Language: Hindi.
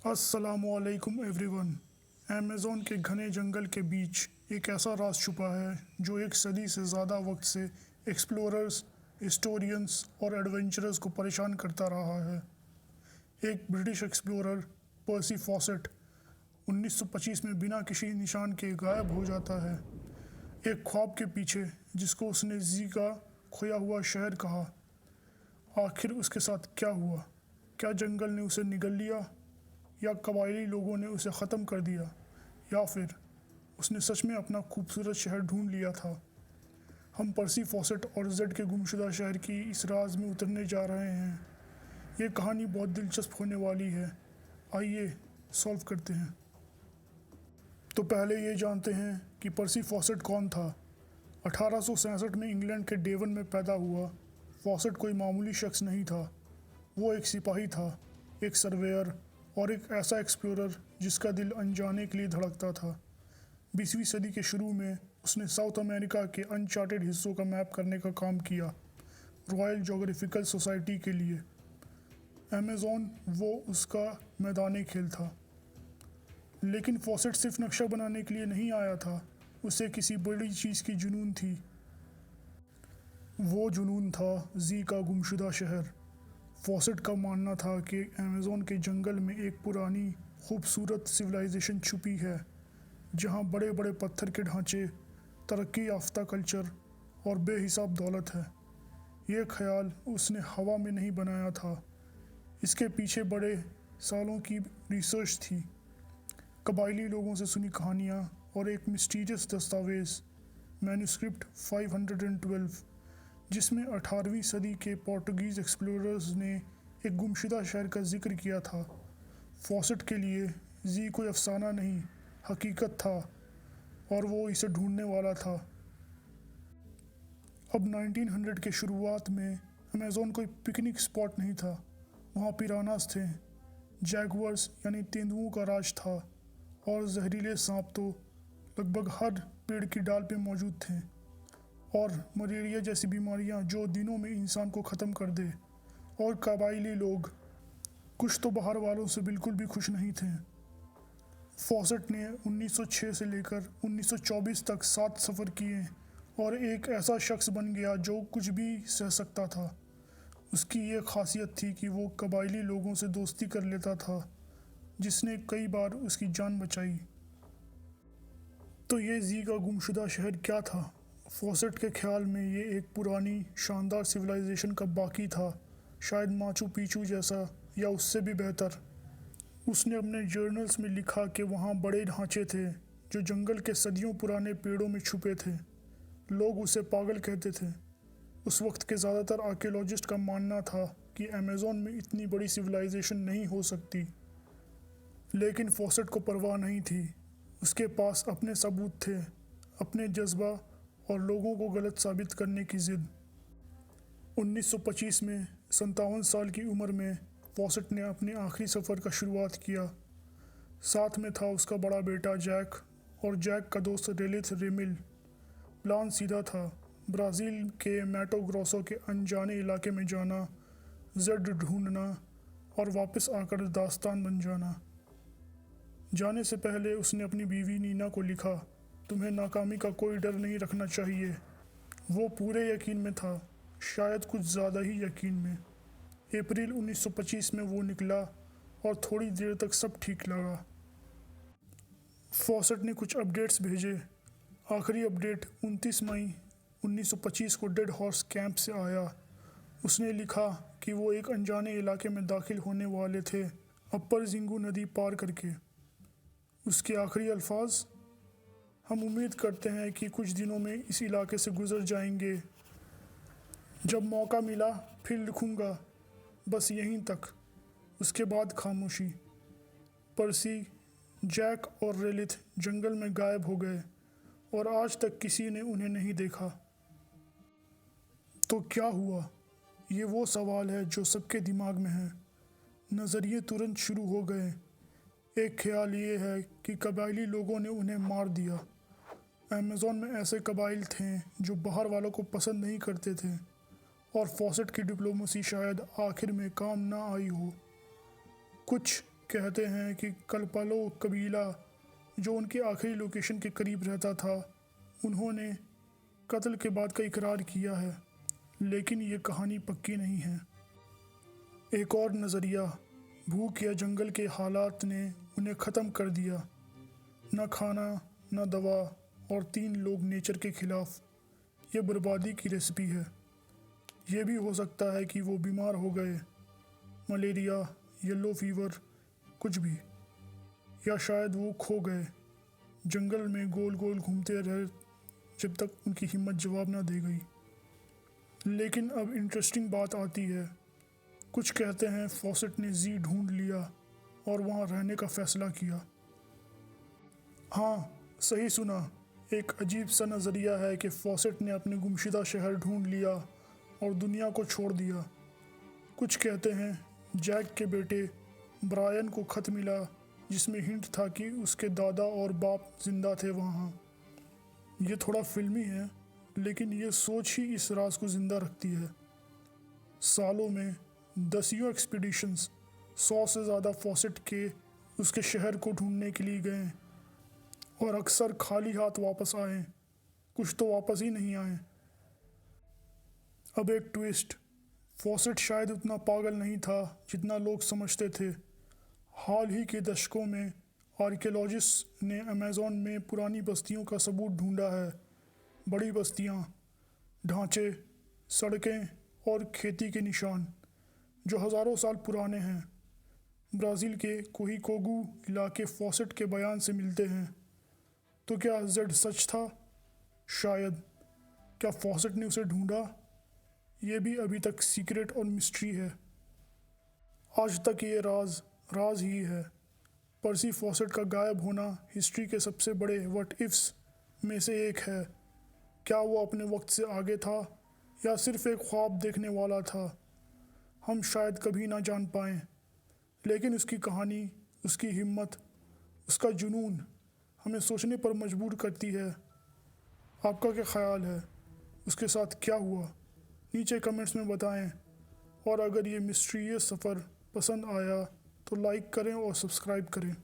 अस्सलामुअलैकुम एवरीवन। अमेज़न के घने जंगल के बीच एक ऐसा राज छुपा है जो एक सदी से ज़्यादा वक्त से एक्सप्लोरर्स, हिस्टोरियंस और एडवेंचरर्स को परेशान करता रहा है। एक ब्रिटिश एक्सप्लोरर पर्सी फॉसेट 1925 में बिना किसी निशान के गायब हो जाता है, एक ख्वाब के पीछे जिसको उसने जी का खोया हुआ शहर कहा। आखिर उसके साथ क्या हुआ? क्या जंगल ने उसे निगल लिया, या कबायली लोगों ने उसे ख़त्म कर दिया, या फिर उसने सच में अपना खूबसूरत शहर ढूंढ लिया था? हम पर्सी फॉसेट और जेड के गुमशुदा शहर की इस राज में उतरने जा रहे हैं। ये कहानी बहुत दिलचस्प होने वाली है। आइए सॉल्व करते हैं। तो पहले ये जानते हैं कि पर्सी फॉसेट कौन था। 1867 में इंग्लैंड के डेवन में पैदा हुआ फॉसेट कोई मामूली शख्स नहीं था। वो एक सिपाही था, एक सर्वेयर और एक ऐसा एक्सप्लोरर जिसका दिल अनजाने के लिए धड़कता था। 20वीं सदी के शुरू में उसने साउथ अमेरिका के अनचार्टेड हिस्सों का मैप करने का काम किया, रॉयल ज्योग्राफिकल सोसाइटी के लिए। अमेज़न वो उसका मैदानी खेल था। लेकिन फॉसेट सिर्फ नक्शा बनाने के लिए नहीं आया था, उसे किसी बड़ी चीज़ की जुनून थी। वो जुनून था जी का गुमशुदा शहर। फॉसेट का मानना था कि अमेज़न के जंगल में एक पुरानी खूबसूरत सिविलाइजेशन छुपी है, जहाँ बड़े बड़े पत्थर के ढांचे, तरक्की याफ्ता कल्चर और बेहिसाब दौलत है। ये ख्याल उसने हवा में नहीं बनाया था, इसके पीछे बड़े सालों की रिसर्च थी, कबायली लोगों से सुनी कहानियाँ और एक मिस्टीरियस दस्तावेज़ मैन्युस्क्रिप्ट 512, जिसमें 18वीं सदी के पोर्टुगीज़ एक्सप्लोरर्स ने एक गुमशुदा शहर का जिक्र किया था। फॉसेट के लिए जी कोई अफसाना नहीं, हकीकत था, और वो इसे ढूंढने वाला था। अब 1900 के शुरुआत में अमेज़न कोई पिकनिक स्पॉट नहीं था। वहाँ पिरानास थे, जैगुआर्स यानी तेंदुओं का राज था, और जहरीले सांप तो लगभग हर पेड़ की डाल पे मौजूद थे, और मलेरिया जैसी बीमारियां जो दिनों में इंसान को ख़त्म कर दे। और कबायली लोग कुछ तो बाहर वालों से बिल्कुल भी खुश नहीं थे। फॉसेट ने 1906 से लेकर 1924 तक 7 सफ़र किए और एक ऐसा शख्स बन गया जो कुछ भी सह सकता था। उसकी ये खासियत थी कि वो कबायली लोगों से दोस्ती कर लेता था, जिसने कई बार उसकी जान बचाई। तो ये जी का गुमशुदा शहर क्या था? फॉसेट के ख्याल में ये एक पुरानी शानदार सिविलाइजेशन का बाकी था, शायद माचू पिचू जैसा या उससे भी बेहतर। उसने अपने जर्नल्स में लिखा कि वहाँ बड़े ढांचे थे जो जंगल के सदियों पुराने पेड़ों में छुपे थे। लोग उसे पागल कहते थे। उस वक्त के ज़्यादातर आर्कियोलॉजिस्ट का मानना था कि अमेज़न में इतनी बड़ी सिविलाइजेशन नहीं हो सकती। लेकिन फॉसेट को परवाह नहीं थी। उसके पास अपने सबूत थे, अपने जज्बा और लोगों को गलत साबित करने की ज़िद। 1925 में 57 साल की उम्र में फॉसेट ने अपने आखिरी सफ़र का शुरुआत किया। साथ में था उसका बड़ा बेटा जैक और जैक का दोस्त रेलिथ रेमिल। प्लान सीधा था, ब्राज़ील के मैटो ग्रोसो के अनजाने इलाके में जाना, जेड ढूंढना और वापस आकर दास्तान बन जाना। जाने से पहले उसने अपनी बीवी नीना को लिखा, तुम्हें नाकामी का कोई डर नहीं रखना चाहिए। वो पूरे यकीन में था, शायद कुछ ज़्यादा ही यकीन में। अप्रैल 1925 में वो निकला और थोड़ी देर तक सब ठीक लगा। फॉसेट ने कुछ अपडेट्स भेजे। आखिरी अपडेट 29 मई 1925 को डेड हॉर्स कैंप से आया। उसने लिखा कि वो एक अनजाने इलाके में दाखिल होने वाले थे, अपर जिंगू नदी पार करके। उसके आखिरी अल्फाज, हम उम्मीद करते हैं कि कुछ दिनों में इस इलाके से गुजर जाएंगे। जब मौका मिला फिर लिखूंगा, बस यहीं तक। उसके बाद खामोशी। पर्सी, जैक और रेलिथ जंगल में गायब हो गए और आज तक किसी ने उन्हें नहीं देखा। तो क्या हुआ? ये वो सवाल है जो सबके दिमाग में है। नज़रिए तुरंत शुरू हो गए। एक ख्याल ये है कि कबायली लोगों ने उन्हें मार दिया। अमेज़न में ऐसे कबाइल थे जो बाहर वालों को पसंद नहीं करते थे, और फॉसेट की डिप्लोमेसी शायद आखिर में काम ना आई हो। कुछ कहते हैं कि कलपालो कबीला जो उनकी आखिरी लोकेशन के करीब रहता था, उन्होंने कत्ल के बाद का इकरार किया है, लेकिन ये कहानी पक्की नहीं है। एक और नज़रिया, भूख या जंगल के हालात ने उन्हें ख़त्म कर दिया। न खाना, न दवा और 3 लोग नेचर के खिलाफ। ये बर्बादी की रेसिपी है। ये भी हो सकता है कि वो बीमार हो गए, मलेरिया, येलो फीवर, कुछ भी। या शायद वो खो गए, जंगल में गोल गोल घूमते रहे जब तक उनकी हिम्मत जवाब ना दे गई। लेकिन अब इंटरेस्टिंग बात आती है। कुछ कहते हैं फॉसेट ने जी ढूंढ लिया और वहाँ रहने का फ़ैसला किया। हाँ, सही सुना। एक अजीब सा नज़रिया है कि फॉसेट ने अपने गुमशुदा शहर ढूंढ लिया और दुनिया को छोड़ दिया। कुछ कहते हैं जैक के बेटे ब्रायन को खत मिला जिसमें हिंट था कि उसके दादा और बाप जिंदा थे वहाँ। ये थोड़ा फिल्मी है, लेकिन ये सोच ही इस राज को ज़िंदा रखती है। सालों में दसियों एक्सपीडिशंस 100 से ज़्यादा फॉसेट के उसके शहर को ढूंढने के लिए गए और अक्सर खाली हाथ वापस आए, कुछ तो वापस ही नहीं आए। अब एक ट्विस्ट, फॉसेट शायद उतना पागल नहीं था जितना लोग समझते थे। हाल ही के दशकों में आर्कियोलॉजिस्ट ने अमेज़न में पुरानी बस्तियों का सबूत ढूंढा है। बड़ी बस्तियां, ढांचे, सड़कें और खेती के निशान जो हज़ारों साल पुराने हैं। ब्राज़ील के कोहिकोगू इलाके फॉसेट के बयान से मिलते हैं। तो क्या जेड सच था? शायद। क्या फॉसेट ने उसे ढूंढा? ये भी अभी तक सीक्रेट और मिस्ट्री है। आज तक ये राज ही है। पर्सी फॉसेट का गायब होना हिस्ट्री के सबसे बड़े व्हाट इफ्स में से एक है। क्या वो अपने वक्त से आगे था या सिर्फ एक ख्वाब देखने वाला था? हम शायद कभी ना जान पाएं, लेकिन उसकी कहानी, उसकी हिम्मत, उसका जुनून हमें सोचने पर मजबूर करती है। आपका क्या ख्याल है? उसके साथ क्या हुआ? नीचे कमेंट्स में बताएं। और अगर ये मिस्टीरियस सफ़र पसंद आया तो लाइक करें और सब्सक्राइब करें।